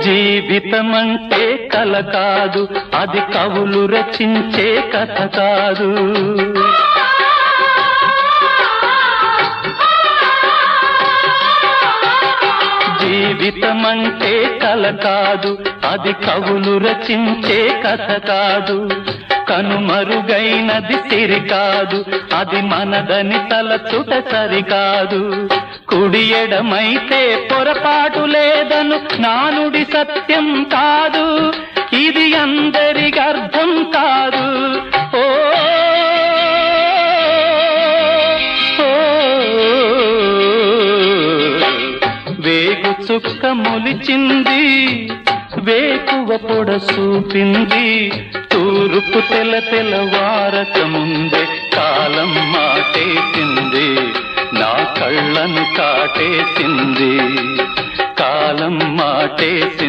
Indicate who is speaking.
Speaker 1: జీవితమంటే కల కాదు, అది కవులు రచించే కథ కాదు. జీవితమంటే కల కాదు, అది కవులు రచించే కథ కాదు. కనుమరుగైనది సిరి కాదు, అది మనదని తలచుట సరికాదు. కుడి ఎడమైతే పొరపాటు లేదను నానుడి సత్యం కాదు, ఇది అందరికి అర్థం కాదు. ఓ వేగు చుక్క మొలిచింది, వేకువ పొడ చూపింది, తూర్పు తెల్లవారక ముందే కాలం మాటేసింది, నా కళ్ళను కాటేసింది, కాలం మాటేసింది.